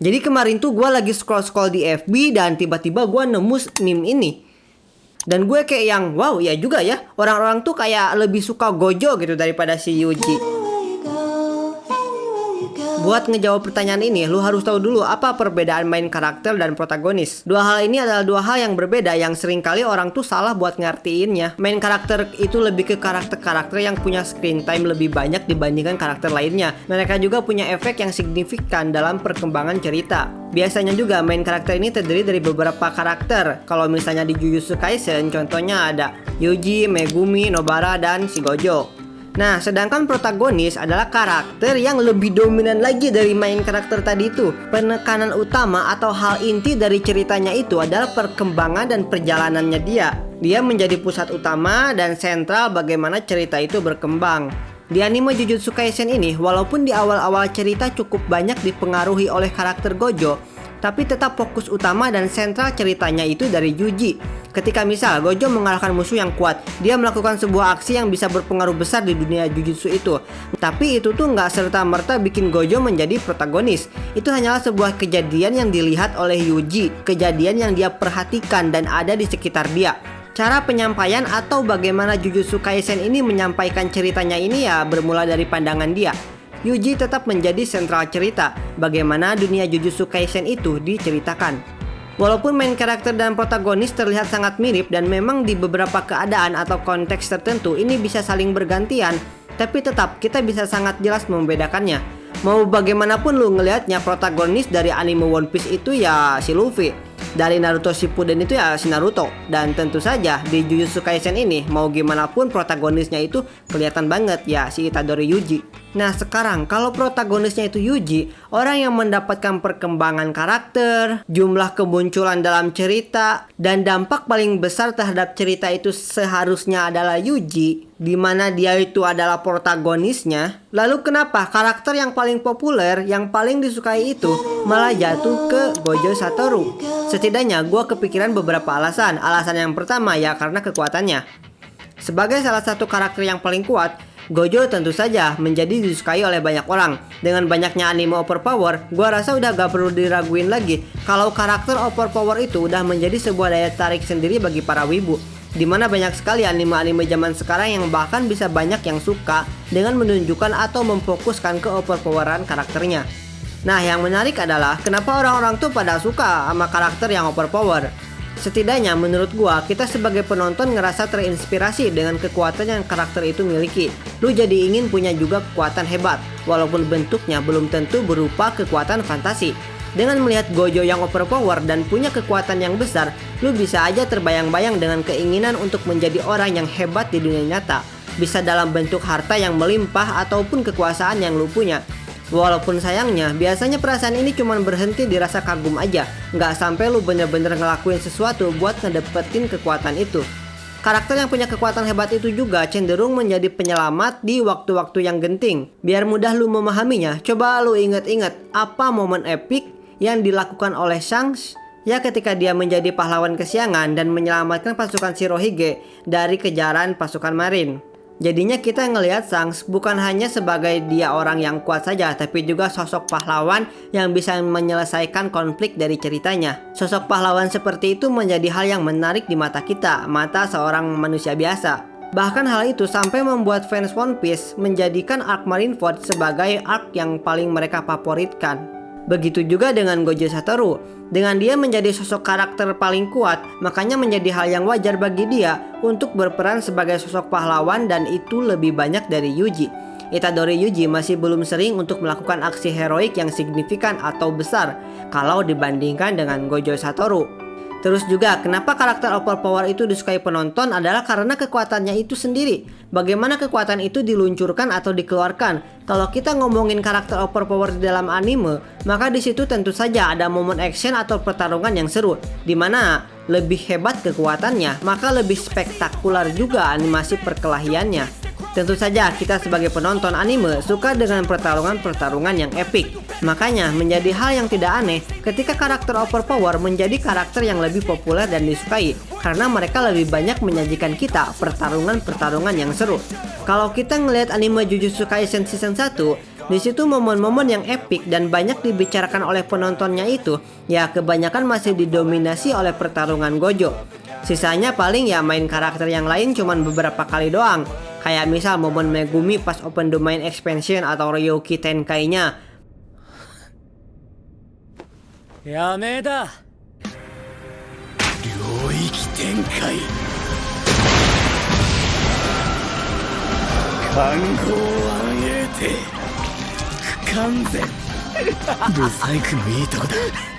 Jadi kemarin tuh gue lagi scroll-scroll di FB dan tiba-tiba gue nemu meme ini. Dan gue kayak yang wow ya juga ya, orang-orang tuh kayak lebih suka Gojo gitu daripada si Yuji. Buat ngejawab pertanyaan ini, lu harus tahu dulu apa perbedaan main karakter dan protagonis. Dua hal ini adalah dua hal yang berbeda yang seringkali orang tuh salah buat ngertiinnya. Main karakter itu lebih ke karakter-karakter yang punya screen time lebih banyak dibandingkan karakter lainnya. Mereka juga punya efek yang signifikan dalam perkembangan cerita. Biasanya juga main karakter ini terdiri dari beberapa karakter. Kalau misalnya di Jujutsu Kaisen, contohnya ada Yuji, Megumi, Nobara, dan si Gojo. Nah, sedangkan protagonis adalah karakter yang lebih dominan lagi dari main karakter tadi itu. Penekanan utama atau hal inti dari ceritanya itu adalah perkembangan dan perjalanannya dia. Dia menjadi pusat utama dan sentral bagaimana cerita itu berkembang. Di anime Jujutsu Kaisen ini, walaupun di awal-awal cerita cukup banyak dipengaruhi oleh karakter Gojo, tapi tetap fokus utama dan sentral ceritanya itu dari Yuji. Ketika misal Gojo mengalahkan musuh yang kuat, dia melakukan sebuah aksi yang bisa berpengaruh besar di dunia Jujutsu itu. Tapi itu tuh nggak serta-merta bikin Gojo menjadi protagonis. Itu hanyalah sebuah kejadian yang dilihat oleh Yuji, kejadian yang dia perhatikan dan ada di sekitar dia. Cara penyampaian atau bagaimana Jujutsu Kaisen ini menyampaikan ceritanya ini ya bermula dari pandangan dia. Yuji tetap menjadi sentral cerita, bagaimana dunia Jujutsu Kaisen itu diceritakan. Walaupun main karakter dan protagonis terlihat sangat mirip dan memang di beberapa keadaan atau konteks tertentu ini bisa saling bergantian, tapi tetap kita bisa sangat jelas membedakannya. Mau bagaimanapun lu ngelihatnya, protagonis dari anime One Piece itu ya si Luffy. Dari Naruto Shippuden itu ya si Naruto. Dan tentu saja di Jujutsu Kaisen ini mau gimana pun protagonisnya itu kelihatan banget ya si Itadori Yuji. Nah sekarang kalau protagonisnya itu Yuji, orang yang mendapatkan perkembangan karakter, jumlah kemunculan dalam cerita, dan dampak paling besar terhadap cerita itu seharusnya adalah Yuji, di mana dia itu adalah protagonisnya. Lalu kenapa karakter yang paling populer, yang paling disukai itu malah jatuh ke Gojo Satoru? Setidaknya gue kepikiran beberapa alasan. Alasan yang pertama ya karena kekuatannya. Sebagai salah satu karakter yang paling kuat, Gojo tentu saja menjadi disukai oleh banyak orang. Dengan banyaknya anime overpower, gue rasa udah gak perlu diraguin lagi kalau karakter overpower itu udah menjadi sebuah daya tarik sendiri bagi para wibu. Dimana banyak sekali anime-anime zaman sekarang yang bahkan bisa banyak yang suka dengan menunjukkan atau memfokuskan ke overpoweran karakternya. Nah yang menarik adalah kenapa orang-orang tuh pada suka sama karakter yang overpower. Setidaknya menurut gua, kita sebagai penonton ngerasa terinspirasi dengan kekuatan yang karakter itu miliki. Lu jadi ingin punya juga kekuatan hebat, walaupun bentuknya belum tentu berupa kekuatan fantasi. Dengan melihat Gojo yang overpower dan punya kekuatan yang besar, lu bisa aja terbayang-bayang dengan keinginan untuk menjadi orang yang hebat di dunia nyata. Bisa dalam bentuk harta yang melimpah ataupun kekuasaan yang lu punya. Walaupun sayangnya, biasanya perasaan ini cuma berhenti di rasa kagum aja. Nggak sampai lu bener-bener ngelakuin sesuatu buat ngedapetin kekuatan itu. Karakter yang punya kekuatan hebat itu juga cenderung menjadi penyelamat di waktu-waktu yang genting. Biar mudah lu memahaminya, coba lu inget-inget apa momen epik yang dilakukan oleh Shanks ya ketika dia menjadi pahlawan kesiangan dan menyelamatkan pasukan Shirohige dari kejaran pasukan Marine. Jadinya kita ngelihat Shanks bukan hanya sebagai dia orang yang kuat saja, tapi juga sosok pahlawan yang bisa menyelesaikan konflik dari ceritanya. Sosok pahlawan seperti itu menjadi hal yang menarik di mata kita, mata seorang manusia biasa. Bahkan hal itu sampai membuat fans One Piece menjadikan arc Marineford sebagai arc yang paling mereka favoritkan. Begitu juga dengan Gojo Satoru. Dengan dia menjadi sosok karakter paling kuat, makanya menjadi hal yang wajar bagi dia untuk berperan sebagai sosok pahlawan dan itu lebih banyak dari Yuji. Itadori Yuji masih belum sering untuk melakukan aksi heroik yang signifikan atau besar kalau dibandingkan dengan Gojo Satoru. Terus juga kenapa karakter overpower itu disukai penonton adalah karena kekuatannya itu sendiri. Bagaimana kekuatan itu diluncurkan atau dikeluarkan. Kalau kita ngomongin karakter overpower di dalam anime, maka di situ tentu saja ada momen action atau pertarungan yang seru, dimana lebih hebat kekuatannya, maka lebih spektakuler juga animasi perkelahiannya. Tentu saja kita sebagai penonton anime suka dengan pertarungan-pertarungan yang epik. Makanya menjadi hal yang tidak aneh ketika karakter overpower menjadi karakter yang lebih populer dan disukai, karena mereka lebih banyak menyajikan kita pertarungan-pertarungan yang seru. Kalau kita ngelihat anime Jujutsu Kaisen season 1, Di situ momen-momen yang epik dan banyak dibicarakan oleh penontonnya itu ya kebanyakan masih didominasi oleh pertarungan Gojo. Sisanya paling ya main karakter yang lain cuman beberapa kali doang. Kayak misal momen Megumi pas open domain expansion atau Ryoki Tenkai-nya. やめだ領域展開環合暗影帝不完全ブサイクもいいとこだ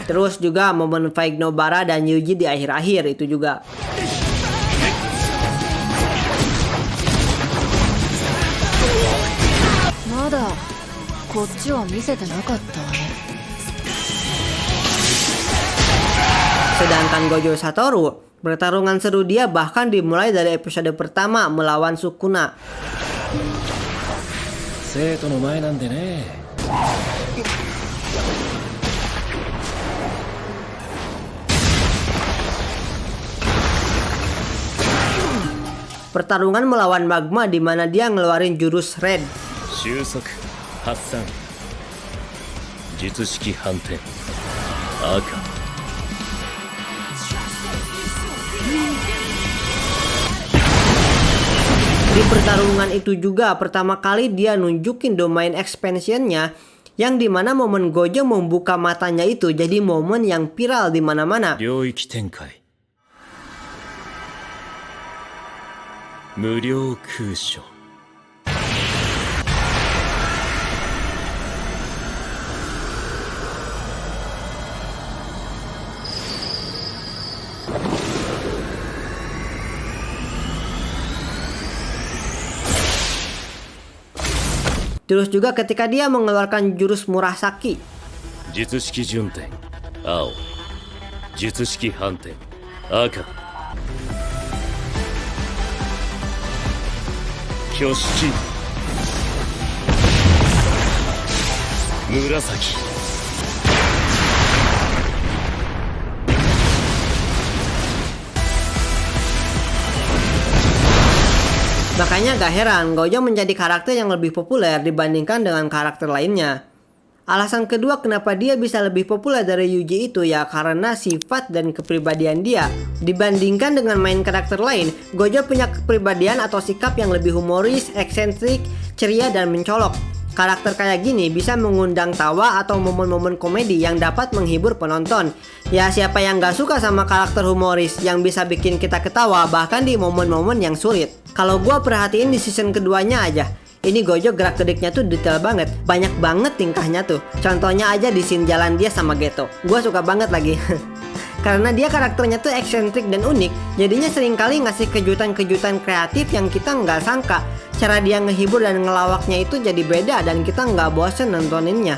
Terus juga momen fight Nobara dan Yuji di akhir-akhir itu juga. まだこっちは見せてなかったわね Sedangkan Gojo Satoru, pertarungan seru dia bahkan dimulai dari episode pertama melawan Sukuna. 生徒の前なんでね Pertarungan melawan Magma di mana dia ngeluarin jurus Red. 収束発散術式反転赤 Di pertarungan itu juga pertama kali dia nunjukin domain expansionnya yang dimana momen Gojo membuka matanya itu jadi momen yang viral di mana-mana. 領域展開無料空所 Terus juga ketika dia mengeluarkan jurus Murasaki. 術式順転青術式反転赤挙式紫 Makanya gak heran Gojo menjadi karakter yang lebih populer dibandingkan dengan karakter lainnya. Alasan kedua kenapa dia bisa lebih populer dari Yuji itu ya karena sifat dan kepribadian dia. Dibandingkan dengan main karakter lain, Gojo punya kepribadian atau sikap yang lebih humoris, eksentrik, ceria, dan mencolok. Karakter kayak gini bisa mengundang tawa atau momen-momen komedi yang dapat menghibur penonton. Ya siapa yang gak suka sama karakter humoris yang bisa bikin kita ketawa bahkan di momen-momen yang sulit. Kalau gua perhatiin di season keduanya aja, ini Gojo gerak-geriknya tuh detail banget. Banyak banget tingkahnya tuh. Contohnya aja di scene jalan dia sama Geto. Gua suka banget lagi. Karena dia karakternya tuh eksentrik dan unik, jadinya seringkali ngasih kejutan-kejutan kreatif yang kita nggak sangka. Cara dia ngehibur dan ngelawaknya itu jadi beda dan kita nggak bosen nontoninnya.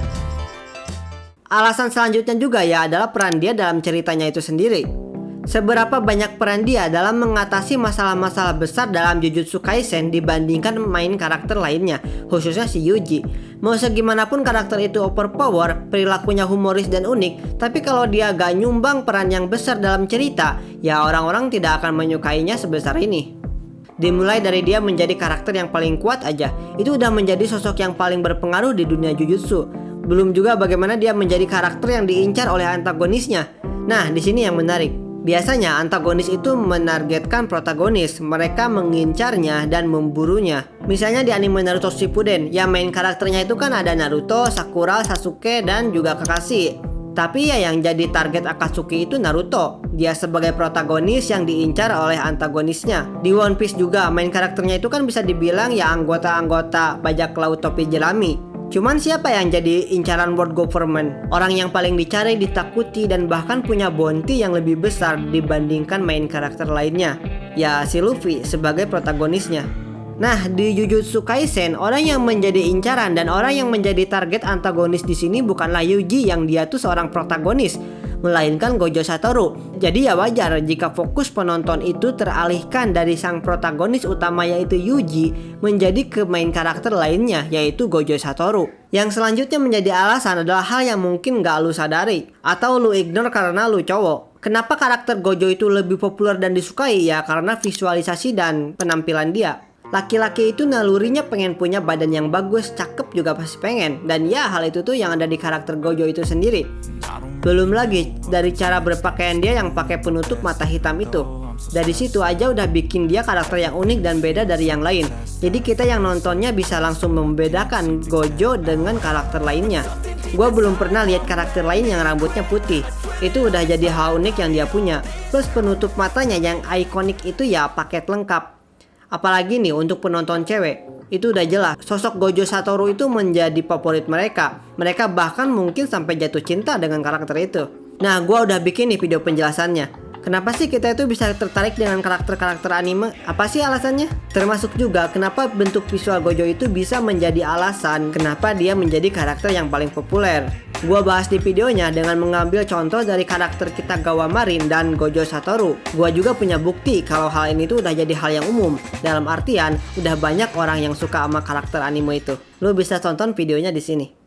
Alasan selanjutnya juga ya adalah peran dia dalam ceritanya itu sendiri. Seberapa banyak peran dia dalam mengatasi masalah-masalah besar dalam Jujutsu Kaisen dibandingkan main karakter lainnya, khususnya si Yuji. Mau segimanapun karakter itu overpower, perilakunya humoris dan unik, tapi kalau dia gak nyumbang peran yang besar dalam cerita, ya orang-orang tidak akan menyukainya sebesar ini. Dimulai dari dia menjadi karakter yang paling kuat aja, itu udah menjadi sosok yang paling berpengaruh di dunia Jujutsu. Belum juga bagaimana dia menjadi karakter yang diincar oleh antagonisnya. Nah, di sini yang menarik. Biasanya antagonis itu menargetkan protagonis, mereka mengincarnya dan memburunya. Misalnya di anime Naruto Shippuden, yang main karakternya itu kan ada Naruto, Sakura, Sasuke, dan juga Kakashi. Tapi ya yang jadi target Akatsuki itu Naruto. Dia sebagai protagonis yang diincar oleh antagonisnya. Di One Piece juga main karakternya itu kan bisa dibilang ya anggota-anggota bajak laut topi jerami. Cuman siapa yang jadi incaran world government? Orang yang paling dicari, ditakuti, dan bahkan punya bounty yang lebih besar dibandingkan main karakter lainnya. Ya si Luffy sebagai protagonisnya. Nah di Jujutsu Kaisen, orang yang menjadi incaran dan orang yang menjadi target antagonis di sini bukanlah Yuji yang dia tuh seorang protagonis, melainkan Gojo Satoru. Jadi ya wajar jika fokus penonton itu teralihkan dari sang protagonis utama yaitu Yuji menjadi ke main karakter lainnya yaitu Gojo Satoru. Yang selanjutnya menjadi alasan adalah hal yang mungkin gak lu sadari atau lu ignore karena lu cowok. Kenapa karakter Gojo itu lebih populer dan disukai? Ya karena visualisasi dan penampilan dia. Laki-laki itu nalurinya pengen punya badan yang bagus, cakep juga pasti pengen. Dan ya hal itu tuh yang ada di karakter Gojo itu sendiri. Belum lagi dari cara berpakaian dia yang pakai penutup mata hitam itu. Dari situ aja udah bikin dia karakter yang unik dan beda dari yang lain. Jadi kita yang nontonnya bisa langsung membedakan Gojo dengan karakter lainnya. Gua belum pernah lihat karakter lain yang rambutnya putih. Itu udah jadi hal unik yang dia punya. Plus penutup matanya yang ikonik itu ya paket lengkap. Apalagi nih untuk penonton cewek, itu udah jelas sosok Gojo Satoru itu menjadi favorit mereka. Mereka bahkan mungkin sampai jatuh cinta dengan karakter itu. Nah, gua udah bikin nih video penjelasannya. Kenapa sih kita itu bisa tertarik dengan karakter-karakter anime? Apa sih alasannya? Termasuk juga kenapa bentuk visual Gojo itu bisa menjadi alasan kenapa dia menjadi karakter yang paling populer. Gua bahas di videonya dengan mengambil contoh dari karakter Kitagawa Marin dan Gojo Satoru. Gua juga punya bukti kalau hal ini tuh udah jadi hal yang umum. Dalam artian, udah banyak orang yang suka sama karakter anime itu. Lu bisa tonton videonya di sini.